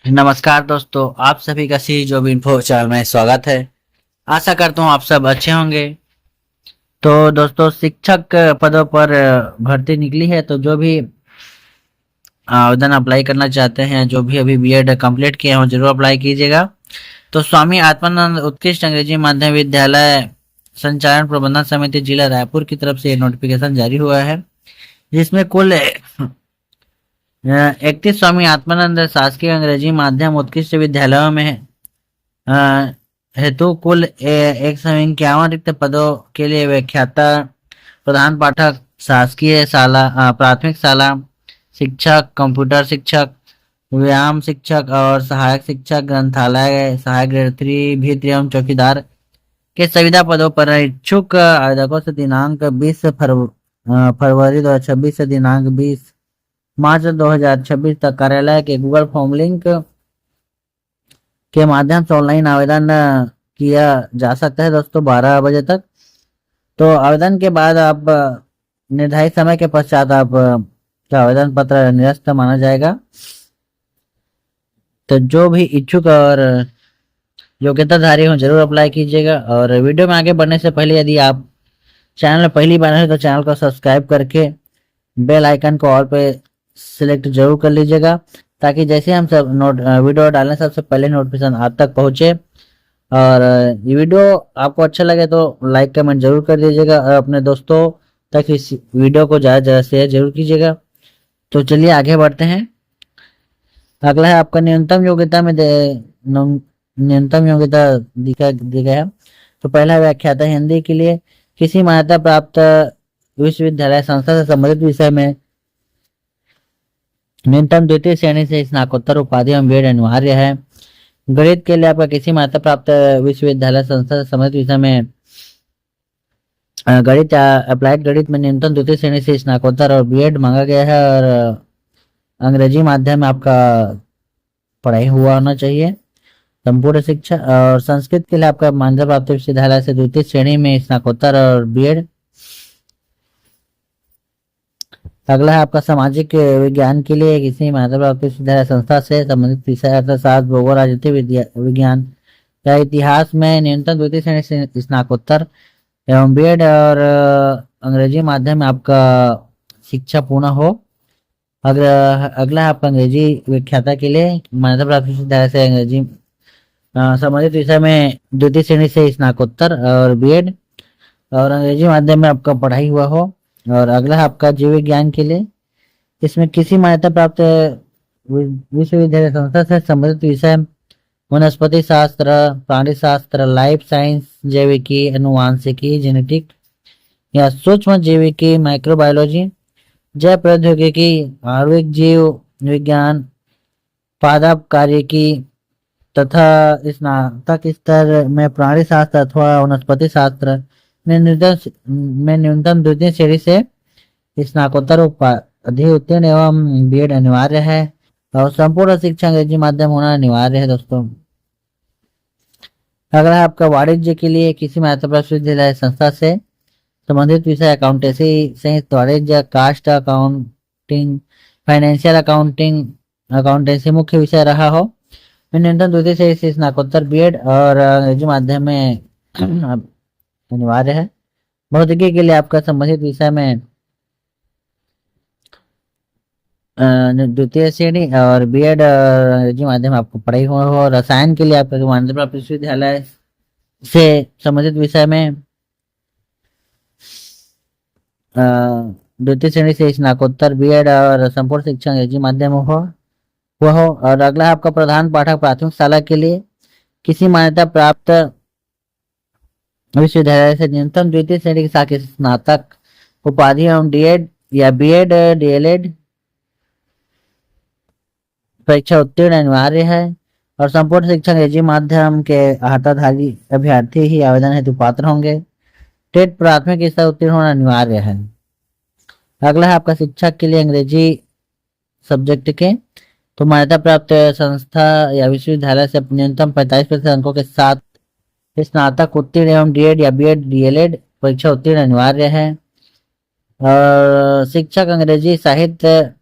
नमस्कार दोस्तों, आप सभी का सी जॉब इन्फो चैनल में स्वागत है। आशा करता हूँ आप सब अच्छे होंगे। तो दोस्तों, शिक्षक पदों पर भर्ती निकली है। तो जो भी आवेदन अप्लाई करना चाहते हैं, जो भी अभी बीएड कंप्लीट किए हैं, वो जरूर अप्लाई कीजिएगा। तो स्वामी आत्मानंद उत्कृष्ट अंग्रेजी माध्यम विद्यालय संचालन प्रबंधन समिति जिला रायपुर की तरफ से नोटिफिकेशन जारी हुआ है, जिसमें कुल 31 स्वामी आत्मानंद शासकीय अंग्रेजी माध्यम उत्कृष्ट विद्यालयों में अ, हेतु कुल 151 रिक्त पदों के लिए व्याख्याता, प्रधान पाठक, शासकीय शाला, प्राथमिक शाला शिक्षक, कंप्यूटर शिक्षक, व्यायाम शिक्षक और सहायक शिक्षक, ग्रंथालय सहायक ग्रेड 3 भित्र एवं चौकीदार के संविदा पदों पर इच्छुक आवेदकों से दिनांक 20 फरवरी 2026 से दिनांक 20 मार्च 2026 तक कार्यालय के गूगल फॉर्म लिंक के माध्यम से ऑनलाइन आवेदन किया जा सकता है दोस्तों, 12 बजे तक। तो आवेदन के बाद आप निर्धारित समय के पश्चात आप का आवेदन पत्र निरस्त माना जाएगा। तो जो भी इच्छुक और योग्यताधारी हो जरूर अप्लाई कीजिएगा। और वीडियो में आगे बढ़ने से पहले यदि आप चैनल में पहली बार है तो चैनल को सब्सक्राइब करके बेल आइकन को ऑल पे सिलेक्ट जरूर कर लीजिएगा, ताकि जैसे हम सब वीडियो डालें सबसे पहले नोटिफिकेशन आप तक पहुंचे। और ये वीडियो आपको अच्छा लगे तो लाइक कमेंट जरूर कर दीजिएगा और अपने दोस्तों तक इस वीडियो को ज़्यादा ज़्यादा शेयर जरूर कीजिएगा। तो चलिए आगे बढ़ते हैं। अगला है आपका न्यूनतम योग्यता में न्यूनतम योग्यता दी गया है। तो पहला व्याख्याता हिंदी के लिए किसी मान्यता प्राप्त विश्वविद्यालय संस्था से संबंधित विषय में न्यूनतम द्वितीय श्रेणी से स्नातकोत्तर उपाधि एवं बीएड अनिवार्य है। गणित के लिए आपका किसी मान्यता प्राप्त विश्वविद्यालय संस्था से संबंधित विषय में गणित अप्लाइड गणित में न्यूनतम द्वितीय श्रेणी से स्नातकोत्तर और बीएड मांगा गया है। और अंग्रेजी माध्यम में आपका पढ़ाई हुआ होना चाहिए, संपूर्ण शिक्षा। और संस्कृत के लिए आपका मान्यता प्राप्त विश्वविद्यालय से द्वितीय श्रेणी में स्नातकोत्तर और बीएड। अगला है आपका सामाजिक विज्ञान के लिए किसी मान्यता प्राप्त विश्वविद्यालय संस्था से संबंधित विषय अर्थशास्त्र, भूगोल, राजनीति विज्ञान या इतिहास में न्यूनतम द्वितीय श्रेणी से स्नातकोत्तर एवं बीएड। और अंग्रेजी माध्यम में आपका शिक्षा पूर्ण हो। अगला है आपका अंग्रेजी व्याख्याता के लिए मान्यता प्राप्त विश्वविद्यालय से अंग्रेजी संबंधित विषय में द्वितीय श्रेणी से स्नातकोत्तर और बीएड और अंग्रेजी माध्यम में आपका पढ़ाई हुआ हो। और अगला है आपका जीव विज्ञान के लिए, इसमें किसी मान्यता प्राप्त विश्वविद्यालय संस्था से संबंधित विषय वनस्पति शास्त्र, प्राणी शास्त्र, लाइफ साइंस, जैविकी, अनुवांशिकी, जेनेटिक या सूक्ष्म जैविकी, माइक्रोबायोलॉजी, जैव प्रौद्योगिकी, आणविक जीव विज्ञान, पादप कार्यकी तथा स्नातक स्तर में प्राणी शास्त्र अथवा वनस्पति शास्त्र में न्यूनतम द्वितीय श्रेणी से स्नातकोत्तर उपाधि उत्तीर्ण एवं बीएड अनिवार्य है। और संपूर्ण शिक्षा अंग्रेजी माध्यम होना अनिवार्य है दोस्तों। अगला है आपका वाणिज्य के लिए किसी मान्यता प्राप्त विश्वविद्यालय संस्था से संबंधित विषय अकाउंटेंसी, संयुक्त वाणिज्य, cost accounting, financial accounting, accountancy मुख्य विषय रहा हो, न्यूनतम द्वितीय श्रेणी से स्नातकोत्तर बीएड और अंग्रेजी माध्यम में अनिवार्य है। भौतिकी के लिए आपका संबंधित विषय में द्वितीय श्रेणी और बीएड और अंग्रेजी माध्यम आपको पढ़ाई हुआ हो। रसायन के लिए आपका मान्यता प्राप्त विश्वविद्यालय से संबंधित विषय में द्वितीय श्रेणी से स्नातकोत्तर बीएड और संपूर्ण शिक्षा अंग्रेजी माध्यम हो वह हो। और अगला है आपका प्रधान पाठक प्राथमिक शाला के लिए किसी मान्यता प्राप्त विश्वविद्यालय से न्यूनतम द्वितीय श्रेणी के साथ स्नातक उपाधि एवं डीएड या बीएड डीएलएड परीक्षा उत्तीर्ण अनिवार्य है। और संपूर्ण शिक्षा अंग्रेजी माध्यम के अर्हताधारी अभ्यर्थी ही आवेदन हेतु पात्र होंगे। टेट प्राथमिक स्तर उत्तीर्ण होना अनिवार्य है। अगला है आपका शिक्षक के लिए अंग्रेजी सब्जेक्ट के तो मान्यता प्राप्त संस्था या विश्वविद्यालय से न्यूनतम 45% अंकों के साथ स्नातक उत्तीर्ण एवं डीएड या बीएड डीएलएड परीक्षा उत्तीर्ण अनिवार्य है। और शिक्षक अंग्रेजी साहित्य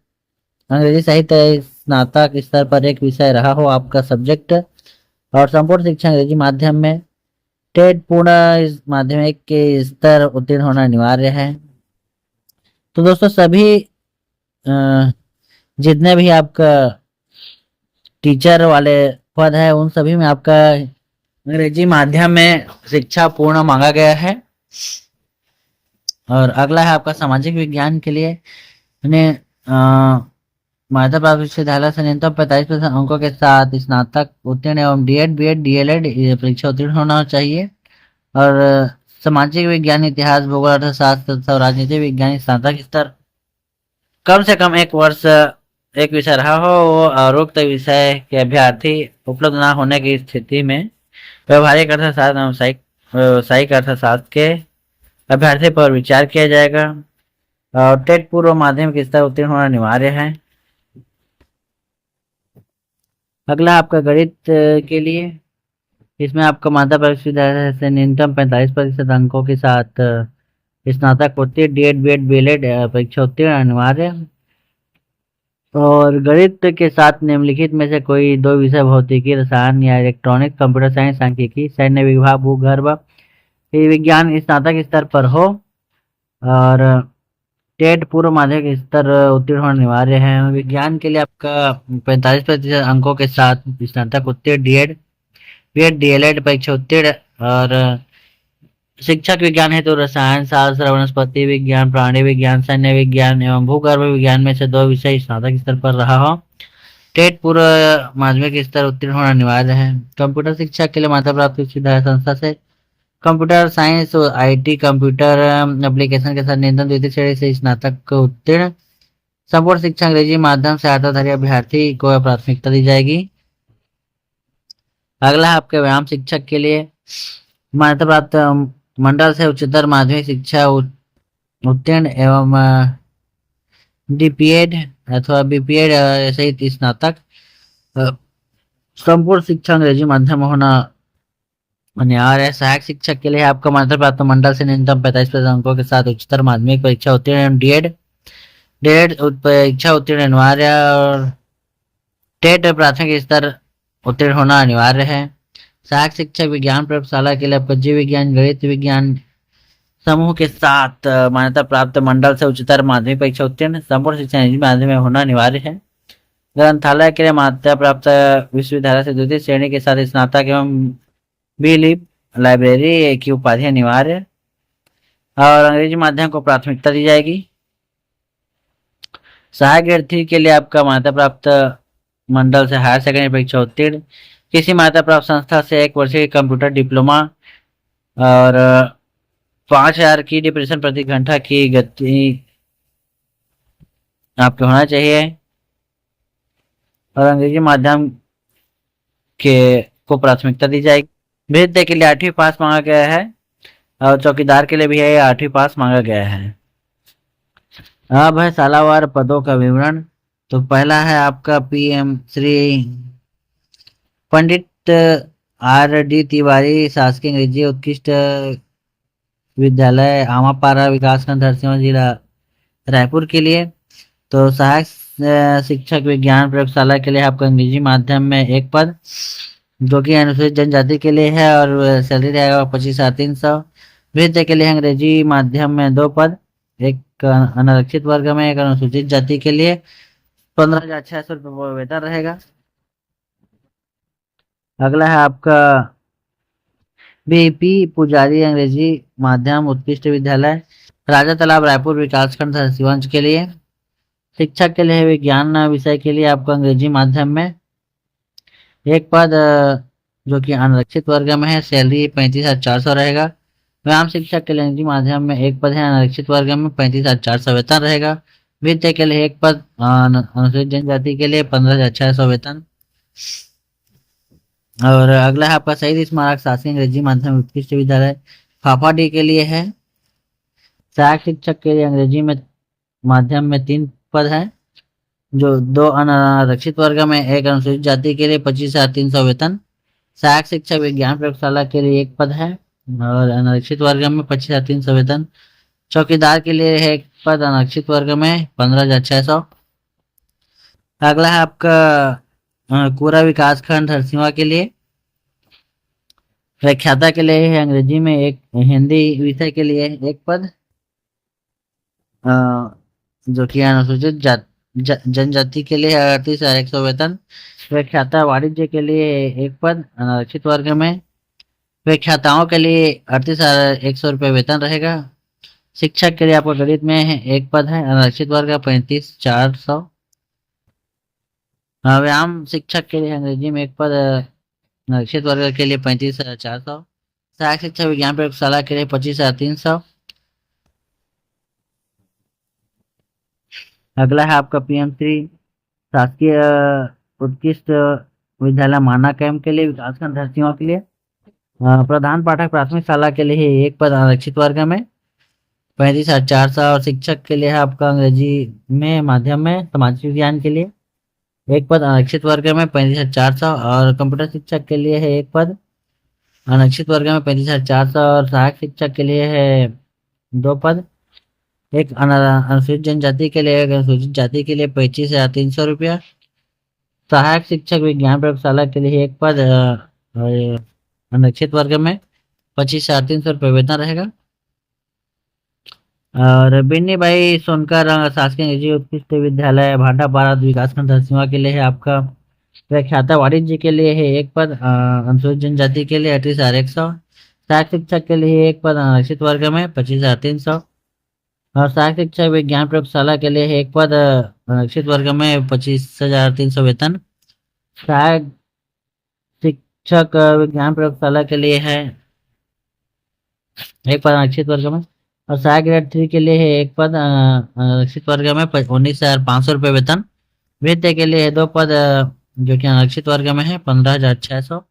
स्नातक स्तर पर एक विषय रहा हो आपका सब्जेक्ट, और संपूर्ण शिक्षा अंग्रेजी माध्यम में, टेट पूर्ण इस माध्यमिक के स्तर उत्तीर्ण होना अनिवार्य है। तो दोस्तों सभी जितने भी आपका टीचर वाले पद है उन सभी में आपका अंग्रेजी माध्यम में शिक्षा पूर्ण मांगा गया है। और अगला है आपका सामाजिक विज्ञान के लिए मान्यता प्राप्त विश्वविद्यालय से न्यूनतम 45% अंकों के साथ स्नातक उत्तीर्ण एवं डीएड बीएड डीएलएड परीक्षा उत्तीर्ण होना चाहिए। और सामाजिक विज्ञान, इतिहास, भूगोल, अर्थशास्त्र तथा राजनीति विज्ञान स्नातक स्तर कम से कम एक वर्ष एक विषय रहा हो और उक्त विषय के अभ्यर्थी उपलब्ध न होने की स्थिति में व्यवहारिक अर्थशास्त्र एवं व्यावसायिक अर्थशास्त्र के अभ्यर्थी पर विचार किया जाएगा। और टेट पूर्व माध्यमिक स्तर उत्तीर्ण होना अनिवार्य है। अगला आपका गणित के लिए, इसमें आपका मान्यता प्राप्त विश्वविद्यालय से न्यूनतम 45% अंकों के साथ स्नातक उत्तीर्ण डीएड बीएड बीएलएड परीक्षा उत्तीर्ण अनिवार्य। और गणित के साथ निम्नलिखित में से कोई दो विषय भौतिकी, रसायन या इलेक्ट्रॉनिक, कंप्यूटर साइंस, सांख्यिकी, सैन्य विभाग, भूगर्भ विज्ञान स्नातक स्तर पर हो और टेट पूर्व माध्यमिक स्तर उत्तीर्ण होना अनिवार्य है। विज्ञान के लिए आपका 45% अंकों के साथ स्नातक उत्तीर्ण डीएड बीएड डीएलएड परीक्षा उत्तीर्ण। और शिक्षक विज्ञान हेतु रसायन शास्त्र, वनस्पति विज्ञान, प्राणी विज्ञान, सैन्य विज्ञान एवं भूगर्भ विज्ञान में से दो विषय स्नातक स्तर पर रहा हो, टेट पूर्व माध्यमिक स्तर उत्तीर्ण होना अनिवार्य है। कंप्यूटर शिक्षा के लिए मान्यता प्राप्त विश्वविद्यालय संस्था से computer science IT computer application के साथ न्यूनतम द्वितीय श्रेणी से स्नातक उत्तीर्ण। संपूर्ण शिक्षा अंग्रेजी माध्यम से अर्हताधारी अभ्यर्थी को प्राथमिकता दी जाएगी। अगला है आपके व्यायाम शिक्षक के लिए मान्यता प्राप्त मंडल से उच्चतर माध्यमिक शिक्षा उत्तीर्ण एवं डीपीएड अथवा बीपीएड सहित स्नातक। संपूर्ण शिक्षा अंग्रेजी माध्यम होना अनिवार्य है। सहायक शिक्षक के लिए आपका मान्यता प्राप्त मंडल से न्यूनतम 45% अंकों के साथ उच्चतर माध्यमिक परीक्षा उत्तीर्ण एवं डीएड डीएड परीक्षा उत्तीर्ण अनिवार्य और टेट प्राथमिक स्तर उत्तीर्ण होना अनिवार्य है। सहायक शिक्षक विज्ञान प्रयोगशाला के लिए आपका जीव विज्ञान, गणित विज्ञान समूह के साथ मान्यता प्राप्त मंडल से उच्चतर माध्यमिक परीक्षा उत्तीर्ण। संपूर्ण शिक्षा अंग्रेजी माध्यम में होना अनिवार्य है। ग्रंथालय के लिए मान्यता प्राप्त विश्वविद्यालय से द्वितीय श्रेणी के साथ स्नातक एवं बी.लिब लाइब्रेरी की उपाधि अनिवार्य और अंग्रेजी माध्यम को प्राथमिकता दी जाएगी। सहायक अभ्यर्थी के लिए आपका मान्यता प्राप्त मंडल से हायर सेकेंडरी परीक्षा उत्तीर्ण, किसी मान्यता प्राप्त संस्था से एक वर्षीय कंप्यूटर डिप्लोमा और 5000 की डिप्रेशन प्रति घंटा की गति आपके होना चाहिए और अंग्रेजी माध्यम के को प्राथमिकता दी जाएगी। वृद्ध के लिए 8वीं पास मांगा गया है और चौकीदार के लिए भी 8वीं पास मांगा गया है। अब है सालावार पदों का विवरण। तो पहला है आपका पीएम श्री पंडित आर.डी. तिवारी शासकीय अंग्रेजी उत्कृष्ट विद्यालय आमापारा विकासखंड धरसींवा जिला रायपुर के लिए। तो सहायक शिक्षक विज्ञान प्रयोगशाला के लिए आपका अंग्रेजी माध्यम में एक पद जो कि अनुसूचित जनजाति के लिए है और सैलरी रहेगा 25,300। वृद्ध के लिए अंग्रेजी माध्यम में 2 पद, एक अनारक्षित वर्ग में, एक अनुसूचित जाति के लिए 15,600 रुपये वेतन रहेगा। अगला है आपका बीपी पुजारी अंग्रेजी माध्यम उत्कृष्ट विद्यालय राजा तालाब रायपुर विकासखंड धरसींवा के लिए। शिक्षक के लिए विज्ञान विषय के लिए आपको अंग्रेजी माध्यम में एक पद जो कि अनारक्षित वर्ग में है, सैलरी 35,400 रहेगा। व्यायाम शिक्षक के लिए अंग्रेजी माध्यम में एक पद है, अनारक्षित वर्ग में 35,400 वेतन रहेगा। वित्त के लिए एक पद, अनुसूचित जनजाति के लिए 15,600 वेतन। और अगला है आपका शहीद स्मारक शासकीय अंग्रेजी माध्यम उत्कृष्ट विद्यालय फाफाडी के लिए है। सहायक शिक्षक के लिए अंग्रेजी में माध्यम में 3 पद है जो 2 अनारक्षित वर्ग में, एक अनुसूचित जाति के लिए 25,300 वेतन। सहायक शिक्षक विज्ञान प्रयोगशाला के लिए एक पद है और अनारक्षित वर्ग में 25,300 वेतन। चौकीदार के लिए है एक पद अनारक्षित वर्ग में 15,600। अगला है आपका कोरा विकास खंड हरसिवा के लिए। व्याख्याता के लिए है अंग्रेजी में एक, हिंदी विषय के लिए एक पद, अ, जो कि अनुसूचित जनजाति के लिए 38,100 वेतन। व्याख्याता वाणिज्य के लिए एक पद अनारक्षित वर्ग में। व्याख्याताओं के लिए 38,100 रुपये वेतन रहेगा। शिक्षक के लिए आपको गणित में है एक पद है अनारक्षित वर्ग का 35,400। व्यायाम शिक्षक के लिए अंग्रेजी में एक पद अनारक्षित वर्ग के लिए 35,400। सहायक शिक्षक विज्ञान प्रयोगशाला के लिए 25,300। अगला है आपका पीएम श्री शासकीय उत्कृष्ट विद्यालय माना कैंप के लिए विकासखंड धरसियों के लिए। प्रधान पाठक प्राथमिक शाला के लिए एक पद आरक्षित वर्ग में 35,400। और शिक्षक के लिए है आपका अंग्रेजी में माध्यम में सामाजिक विज्ञान के लिए एक पद आरक्षित वर्ग में 35,400। और कंप्यूटर शिक्षक के लिए है एक पद आरक्षित वर्ग में 35,400। और सहायक शिक्षक के लिए है दो पद, एक अनुसूचित जनजाति के लिए, एक अनुसूचित जाति के लिए 25,300 रुपया। सहायक शिक्षक विज्ञान प्रयोगशाला के लिए एक पद अनारक्षित वर्ग में 25,300 रुपये वेतन रहेगा। और बिन्नी भाई सोनकर शासकीय निजी उत्कृष्ट विद्यालय भाटापारा विकासखंड धरसिवा के लिए है आपका व्याख्याता वाणिज्य के लिए है एक पद अनुसूचित जनजाति के लिए 38,100। सहायक शिक्षक के लिए एक पद अनारक्षित वर्ग में 25,300। और सहायक शिक्षक विज्ञान प्रयोगशाला के लिए है एक पद अनारक्षित वर्ग में 25,300 वेतन। सहायक शिक्षक विज्ञान प्रयोगशाला के लिए है एक पद आरक्षित वर्ग में। और सहायक ग्रेड 3 के लिए है एक पद आरक्षित वर्ग में 19,500 रुपये वेतन। वेत्य के लिए है दो पद जो कि आरक्षित वर्ग में है 15,600।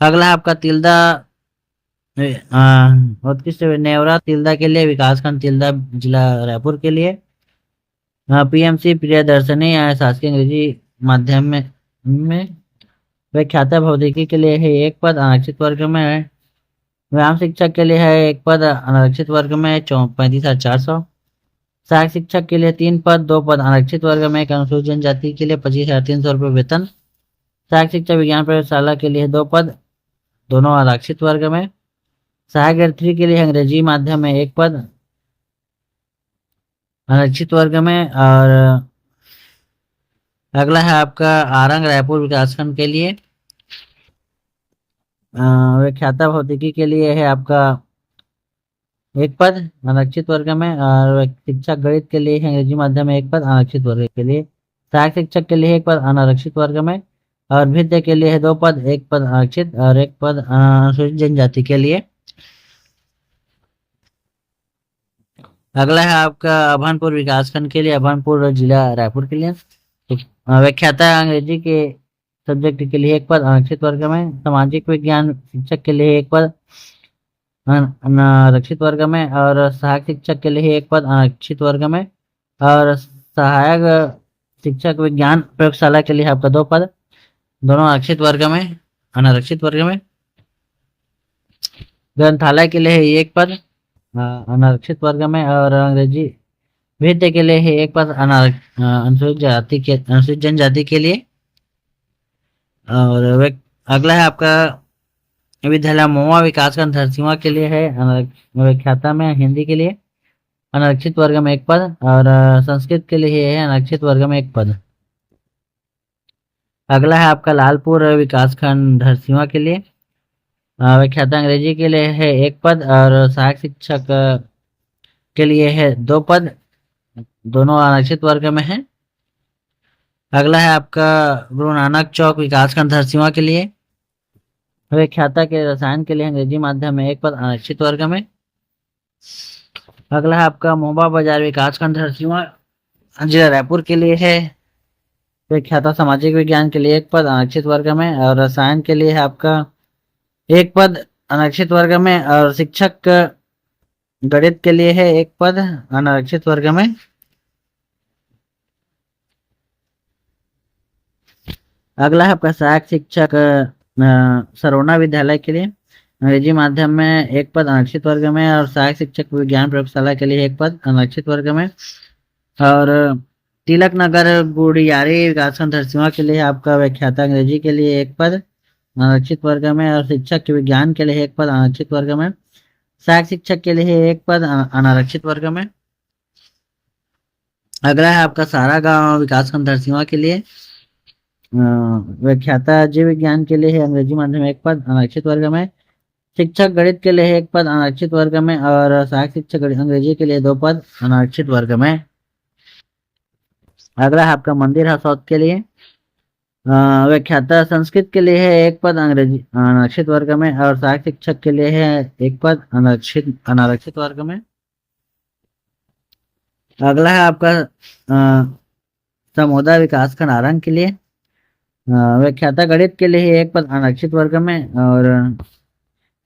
अगला है आपका तिल्दा उत्कृष्ट नेवरा तिल्दा के लिए विकासखंड तिल्दा जिला रायपुर के लिए पीएमसी प्रियदर्शनी शासकीय अंग्रेजी माध्यम में व्याख्याता भौतिकी के लिए है एक पद आरक्षित वर्ग में। व्यायाम शिक्षक के लिए है एक पद अनारक्षित वर्ग में 35,400। सहायक शिक्षक के लिए तीन पद, दो पद आरक्षित वर्ग में, एक अनुसूचित जनजाति के लिए 25,300 रुपये वेतन। सहायक शिक्षक विज्ञान प्रयोगशाला के लिए दो पद, दोनों आरक्षित वर्ग में। सहायक ग्रेड 3 के लिए अंग्रेजी माध्यम में एक पद आरक्षित वर्ग में। और अगला है आपका आरंग रायपुर विकासखंड के लिए व्याख्याता भौतिकी के लिए है आपका एक पद आरक्षित वर्ग में। और शिक्षक गणित के लिए अंग्रेजी माध्यम में एक पद आरक्षित वर्ग के लिए। सहायक शिक्षक के लिए एक पद अनारक्षित वर्ग में। और भिद्य के लिए है दो पद, एक पद आरक्षित और एक पद अनुसूचित जनजाति के लिए। अगला है आपका अभनपुर विकासखंड के लिए, अभनपुर जिला रायपुर के लिए व्याख्याता अंग्रेजी के सब्जेक्ट के लिए एक पद आरक्षित वर्ग में। सामाजिक विज्ञान शिक्षक के लिए एक पद आरक्षित वर्ग में। और सहायक शिक्षक के लिए एक पद आरक्षित वर्ग में। और सहायक शिक्षक विज्ञान प्रयोगशाला के लिए आपका दो पद, दोनों आरक्षित वर्ग में अनारक्षित वर्ग में। ग्रंथालय के लिए एक पद अनारक्षित वर्ग में। और अंग्रेजी विद्य के लिए है एक पद अनुसूचित जनजाति के लिए। और अगला है आपका विद्यालय महुआ विकासखंड धरसिवा के लिए है व्याख्याता में हिंदी के लिए अनारक्षित वर्ग में एक पद। और संस्कृत के लिए है अनारक्षित वर्ग में एक पद। अगला है आपका लालपुर विकासखंड धरसिवा के लिए व्याख्याता अंग्रेजी के लिए है एक पद। और सहायक शिक्षक के लिए है दो पद, दोनों आरक्षित वर्ग में है। अगला है आपका गुरु नानक चौक विकासखंड धरसिवा के लिए व्याख्याता के रसायन के लिए अंग्रेजी माध्यम में एक पद आरक्षित वर्ग में। अगला है आपका मोबा बाजार विकासखंड धरसिवा जिला रायपुर के लिए है व्याख्याता सामाजिक विज्ञान के लिए एक पद आरक्षित वर्ग में। और रसायन के लिए है आपका एक पद अनारक्षित वर्ग में। और शिक्षक गणित के लिए है एक पद अनारक्षित वर्ग में। अगला है आपका सहायक शिक्षक सरोना विद्यालय के लिए अंग्रेजी माध्यम में एक पद आरक्षित वर्ग में। और सहायक शिक्षक विज्ञान प्रयोगशाला के लिए एक पद आरक्षित वर्ग में। और तिलक नगर गुड़ियारी विकासखंड धरसींवा के लिए आपका व्याख्याता अंग्रेजी के लिए एक पद आरक्षित वर्ग में, और शिक्षक के विज्ञान के लिए एक पद आरक्षित वर्ग में, सहायक शिक्षक के लिए एक पद अनारक्षित वर्ग में। अगला है आपका सारा गांव विकासखंड धरसींवा के लिए व्याख्याता जीव विज्ञान के लिए है अंग्रेजी माध्यम एक पद अनारक्षित वर्ग में, शिक्षक गणित के लिए एक पद अनारक्षित वर्ग में, और सहायक शिक्षक अंग्रेजी के लिए 2 पद अनारक्षित वर्ग में। अगला है आपका मंदिर हसौद के लिए व्याख्याता संस्कृत के लिए है एक पद अंग्रेजी अनारक्षित वर्ग में, और सहायक शिक्षक के लिए है एक पद अनारक्षित वर्ग में। अगला है आपका समोदा विकासखंड आरंग के लिए व्याख्याता गणित के लिए एक पद अनारक्षित वर्ग में, और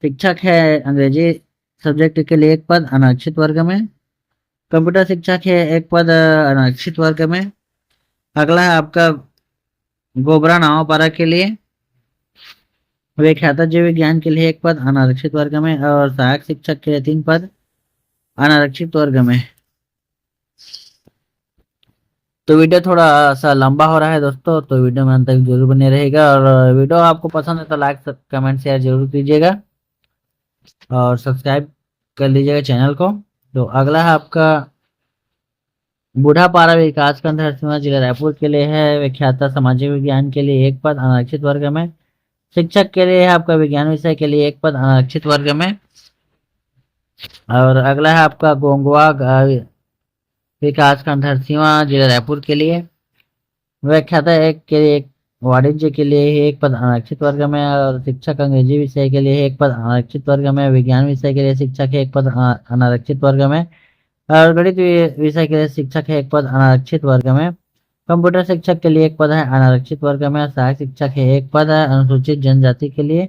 शिक्षक है अंग्रेजी सब्जेक्ट के लिए एक पद अनारक्षित वर्ग में, कंप्यूटर शिक्षक है एक पद अनारक्षित वर्ग में। अगला है आपका गोबरा नावापारा के लिए व्याख्याता जीव विज्ञान के लिए एक पद अनारक्षित वर्ग में, और सहायक शिक्षक के लिए 3 पद अनारक्षित वर्ग में। तो वीडियो थोड़ा सा लंबा हो रहा है दोस्तों, तो वीडियो में अंत तक जरूर बने रहेगा, और वीडियो आपको पसंद है तो लाइक कमेंट शेयर जरूर कीजिएगा और सब्सक्राइब कर लीजिएगा चैनल को। तो अगला है आपका बूढ़ापारा विकासखंड धरसींवा जिला रायपुर के लिए है व्याख्याता सामाजिक विज्ञान के लिए एक पद अनारक्षित वर्ग में, शिक्षक के लिए है आपका विज्ञान विषय के लिए एक पद अनारक्षित वर्ग में। और अगला है आपका गोंगवा विकासखंड धरसींवा जिला रायपुर के लिए व्याख्याता एक के लिए वाणिज्य के लिए एक पद अनारक्षित वर्ग में, और शिक्षक अंग्रेजी विषय के लिए एक पद अनारक्षित वर्ग में, विज्ञान विषय के लिए शिक्षक एक पद अनारक्षित वर्ग में, और गणित विषय के लिए शिक्षक है एक पद अनारक्षित वर्ग में, कंप्यूटर शिक्षक के लिए एक पद है अनारक्षित वर्ग में, सहायक शिक्षक है एक पद है अनुसूचित जनजाति के लिए,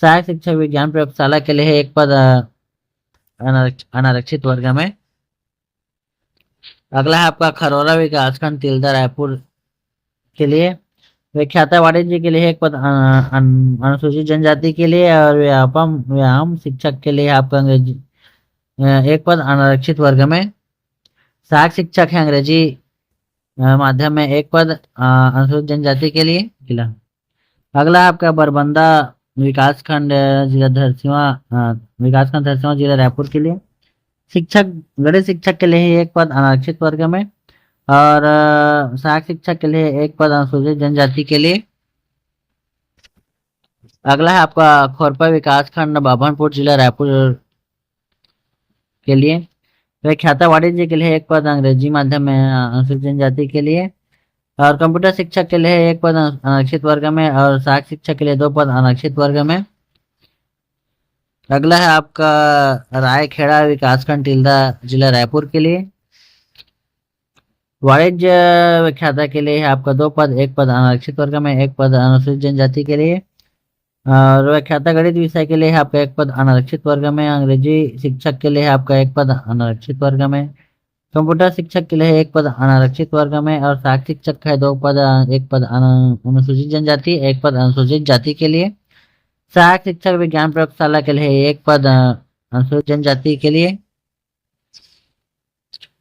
सहायक शिक्षक विज्ञान प्रयोगशाला के लिए एक पद अनारक्षित वर्ग में। अगला है आपका खरौरा विकासखंड तिलदा रायपुर के लिए व्याख्याता वाणिज्य के लिए एक पद अनुसूचित जनजाति के लिए, और व्यायाम शिक्षक के लिए आपका अंग्रेजी एक पद अनारक्षित वर्ग में, सहायक शिक्षक है अंग्रेजी माध्यम में एक पद अनुसूचित जनजाति के लिए जिला। अगला आपका बरबंदा विकासखंड जिला धरसींवा विकासखंड धरसींवा जिला रायपुर के लिए शिक्षक गणित शिक्षक के लिए एक पद अनारक्षित वर्ग में, और सहायक शिक्षक के लिए एक पद अनुसूचित जनजाति के लिए। अगला है आपका खोरपा विकासखंड बाभनपुर जिला रायपुर के लिए व्याख्याता वाणिज्य के लिए एक पद अंग्रेजी माध्यम में अनुसूचित जनजाति के लिए, और कंप्यूटर शिक्षक के लिए एक पद अनारक्षित वर्ग में, और सहायक शिक्षक के लिए 2 पद अनारक्षित वर्ग में। अगला है आपका रायखेड़ा विकासखंड तिलदा जिला रायपुर के लिए वाणिज्य व्याख्याता के लिए आपका 2 पद, एक पद अनारक्षित वर्ग में, एक पद अनुसूचित जनजाति के लिए, और व्याख्याता गणित विषय के लिए आपका एक पद अनारक्षित वर्ग में, अंग्रेजी शिक्षक के लिए आपका एक पद अनारक्षित वर्ग में, कंप्यूटर शिक्षक के लिए एक पद अनारक्षित वर्ग में, और सहायक शिक्षक है 2 पद, एक पद अनुसूचित जनजाति, एक पद अनुसूचित जाति के लिए, सहायक शिक्षक विज्ञान प्रयोगशाला के लिए एक पद अनुसूचित जनजाति के लिए।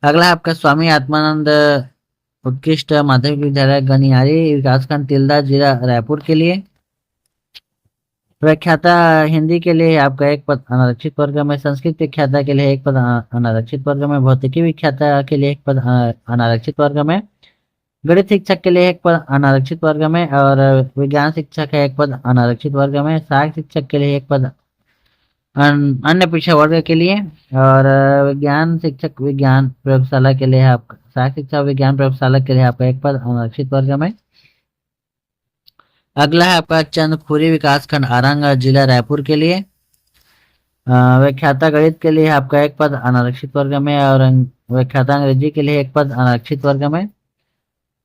अगला है आपका स्वामी आत्मानंद उत्कृष्ट माध्यमिक विद्यालय गनियारी विकासखंड तिलदा जिला रायपुर के लिए व्याख्याता हिंदी के लिए आपका एक पद अनारक्षित वर्ग में, संस्कृत व्याख्याता के लिए एक पद अनारक्षित वर्ग में, भौतिकी व्याख्याता के लिए एक पद अनारक्षित वर्ग में, गणित शिक्षक के लिए एक पद अनारक्षित वर्ग में, और विज्ञान शिक्षक है एक पद अनारक्षित वर्ग में, सहायक शिक्षक के लिए एक पद अन्य पिछड़ा वर्ग के लिए, और विज्ञान शिक्षक विज्ञान प्रयोगशाला के लिए आपका सहायक शिक्षक विज्ञान प्रयोगशाला के लिए आपका एक पद अनारक्षित वर्ग में। अगला है आपका चंदखुरी विकासखंड आरंग जिला रायपुर के लिए व्याख्याता गणित के लिए आपका एक पद अनारक्षित वर्ग में, और व्याख्याता अंग्रेजी के लिए एक पद अनारक्षित वर्ग में,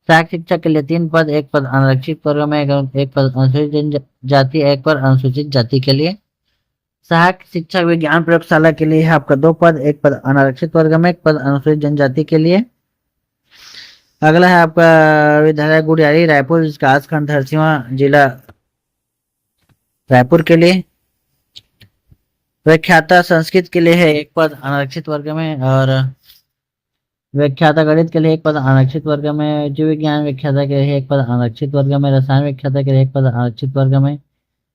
सहायक शिक्षक के लिए 3 पद, एक पद अनारक्षित वर्ग में, एक पद अनुसूचित जाति, एक पद अनुसूचित जाति के लिए, सहायक शिक्षक विज्ञान प्रयोगशाला के लिए आपका 2 पद, एक पद अनारक्षित वर्ग में, एक पद अनुसूचित जनजाति के लिए। अगला है आपका विद्यालय गुड़ियारी रायपुर विकासखंड धरसींवा जिला रायपुर के लिए व्याख्याता संस्कृत के लिए है एक पद अनारक्षित वर्ग में, और व्याख्याता गणित के लिए एक पद आरक्षित वर्ग में, जीव विज्ञान व्याख्याता के लिए एक पद आरक्षित वर्ग में, रसायन व्याख्याता के लिए एक पद आरक्षित वर्ग में,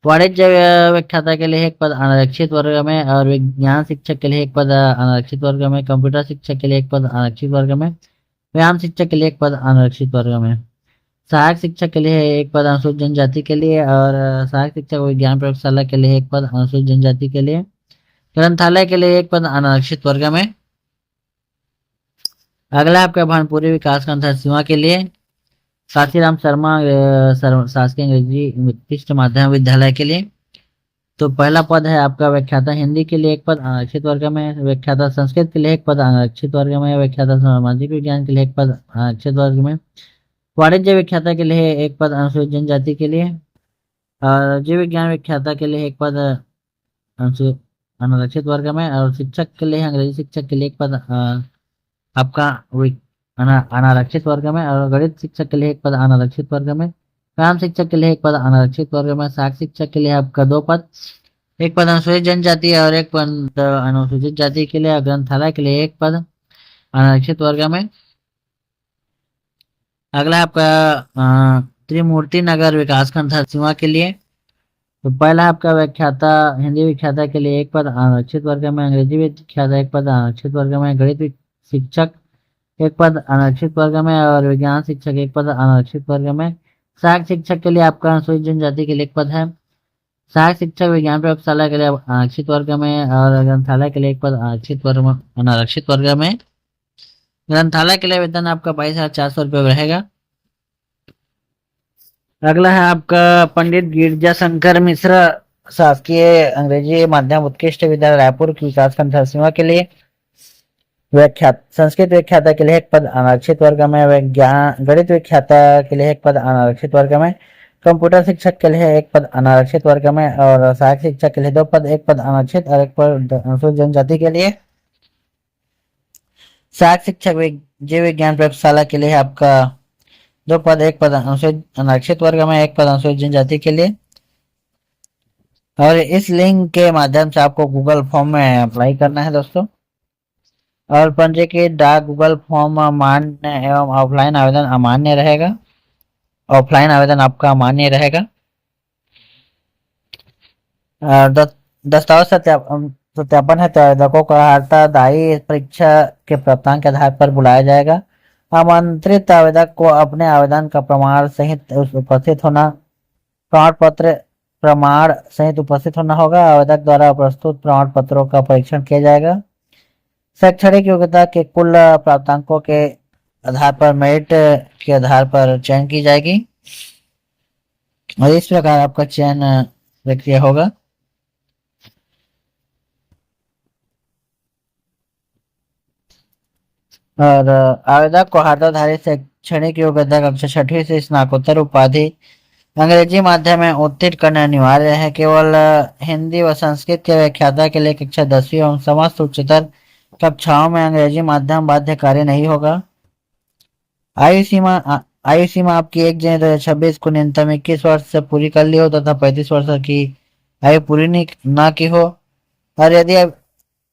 वाणिज्य व्याख्याता के लिए एक पद आरक्षित वर्ग में, और विज्ञान शिक्षक के लिए एक पद आरक्षित वर्ग में, कंप्यूटर शिक्षक के लिए एक पद आरक्षित वर्ग में, व्यायाम शिक्षक के लिए एक पद आरक्षित वर्ग में, सहायक शिक्षक के लिए एक पद अनुसूचित जनजाति के लिए, और सहायक शिक्षक विज्ञान प्रयोगशाला के लिए एक पद अनुसूचित जनजाति के लिए, ग्रंथालय के लिए एक पद अनारक्षित वर्ग में। अगला आपका भानपुरी विकासखंड सीमा के लिए काशीराम शर्मा शासकीय अंग्रेजी उत्कृष्ट माध्यमिक विद्यालय के लिए। तो पहला पद है आपका व्याख्याता हिंदी के लिए एक पद आरक्षित वर्ग में, व्याख्याता संस्कृत के लिए एक पद आरक्षित वर्ग में, व्याख्याता सामाजिक विज्ञान के लिए एक पद आरक्षित वर्ग में, वाणिज्य व्याख्याता के लिए एक पद अनुसूचित जनजाति के लिए, और जीव विज्ञान व्याख्याता के लिए एक पद अनारक्षित वर्ग में, और शिक्षक के लिए अंग्रेजी शिक्षक के लिए एक पद आपका अनारक्षित वर्ग में, और गणित शिक्षक के लिए एक पद अनारक्षित वर्ग में, व्यायाम शिक्षक के लिए एक पद अनारक्षित वर्ग में, सहायक शिक्षक के लिए आपका 2 पद, एक पद अनुसूचित जनजाति और एक पद अनुसूचित जाति के लिए, ग्रंथालय के लिए एक पद अनारक्षित वर्ग में। अगला आपका त्रिमूर्ति नगर विकासखंड सीमा के लिए। तो पहला आपका व्याख्याता हिंदी व्याख्याता के लिए एक पद आरक्षित वर्ग में, अंग्रेजी व्याख्याता एक पद आरक्षित वर्ग में, गणित शिक्षक एक पद आरक्षित वर्ग में, और विज्ञान शिक्षक एक पद आरक्षित वर्ग में। सहायक शिक्षक के लिए आपका अनुसूचित जनजाति के लिए एक पद है, सहायक शिक्षक विज्ञान प्रयोगशाला के लिए आरक्षित वर्ग में, और ग्रंथालय के लिए एक पद आरक्षित वर्ग में अनारक्षित वर्ग में। ग्रंथालय के लिए वेतन आपका 22,400 रुपये रहेगा। अगला है आपका पंडित गिरजा शंकर मिश्र शासकीय अंग्रेजी माध्यम उत्कृष्ट विद्यालय रायपुर की विकासखंड सीमा के लिए। संस्कृत व्याख्याता के लिए एक पद अनारक्षित वर्ग में, विज्ञान गणित व्याख्याता के लिए एक पद अनारक्षित वर्ग में, कंप्यूटर शिक्षक के लिए एक पद अनारक्षित वर्ग में, और सहायक शिक्षक के लिए 2 पद, एक पद अनारक्षित और एक पद अनुसूचित जनजाति के लिए। सहायक शिक्षक जीव विज्ञान प्रयोगशाला के लिए आपका 2 पद, एक पद अनुसूचित अनारक्षित वर्ग में, एक पद अनुसूचित जनजाति के लिए। और इस लिंक के माध्यम से आपको गूगल फॉर्म में अप्लाई करना है दोस्तों, और पंजीकृत डाक गूगल फॉर्म मान्य एवं ऑफलाइन आवेदन अमान्य रहेगा। ऑफलाइन आवेदन आपका अमान्य रहेगा। दस्तावेज सत्यापन है तो आवेदकों को अर्हता दायी परीक्षा के प्राप्तांक के आधार पर बुलाया जाएगा। आमंत्रित आवेदक को अपने आवेदन का प्रमाण सहित उपस्थित होना प्रमाण सहित उपस्थित होना होगा। आवेदक द्वारा प्रस्तुत प्रमाण पत्रों का परीक्षण किया जाएगा। शैक्षणिक योग्यता के कुल प्राप्तांकों के आधार पर मेरिट के आधार पर चयन की जाएगी, और इस प्रकार आपका चयन प्रक्रिया होगा। और आवेदक को अर्हताधारी शैक्षणिक योग्यता कक्षा 6वीं से स्नातकोत्तर उपाधि अंग्रेजी माध्यम में उत्तीर्ण करना अनिवार्य है। केवल हिंदी व संस्कृत के व्याख्याता के लिए कक्षा 10वीं एवं समस्त उच्चतर कक्षाओं में अंग्रेजी माध्यम बाध्यकारी नहीं होगा। आयु सीमा आपकी 1 जनवरी 2026 को न्यूनतम 21 वर्ष से पूरी कर ली हो तथा 35 वर्ष की आयु पूरी न की हो। और यदि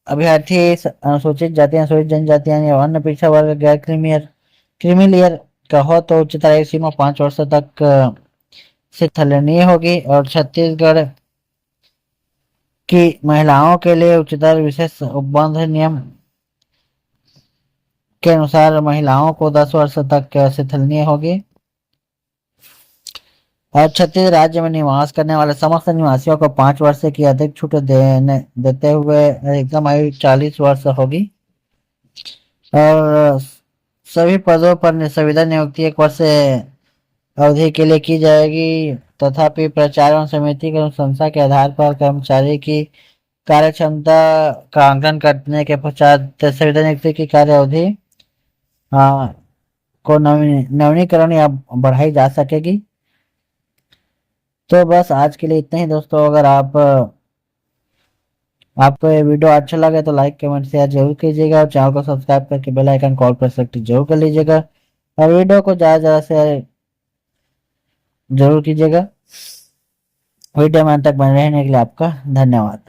अभ्यर्थी अनुसूचित जाति, अनुसूचित जनजाति यानी अन्य पिछड़ा वर्ग, गैर क्रीमी का हो तो उच्चतर आयु सीमा 5 वर्ष तक से थलनीय होगी। और छत्तीसगढ़ की महिलाओं के लिए उच्चतर विशेष उपबंध नियम के अनुसार महिलाओं को 10 वर्ष तक से थलनीय होगी। और छत्तीसगढ़ राज्य में निवास करने वाले समस्त निवासियों को 5 वर्ष की अधिक छूट देते हुए एकदम आयु 40 वर्ष होगी। और सभी पदों पर संविदा नियुक्ति 1 वर्ष अवधि के लिए की जाएगी। तथापि प्रचार एवं समिति की अनुशंसा के आधार पर कर्मचारी की कार्य क्षमता का आंकलन करने के पश्चात संविदा नियुक्ति की कार्य अवधि को नवीनीकरण या बढ़ाई जा सकेगी। तो बस आज के लिए इतना ही दोस्तों। अगर आपको ये वीडियो अच्छा लगे तो लाइक कमेंट शेयर जरूर कीजिएगा, और चैनल को सब्सक्राइब करके बेल आइकन कॉल पर सेलेक्ट जरूर कर लीजिएगा, और वीडियो को ज़्यादा शेयर जरूर कीजिएगा। वीडियो में अंत तक बने रहने के लिए आपका धन्यवाद।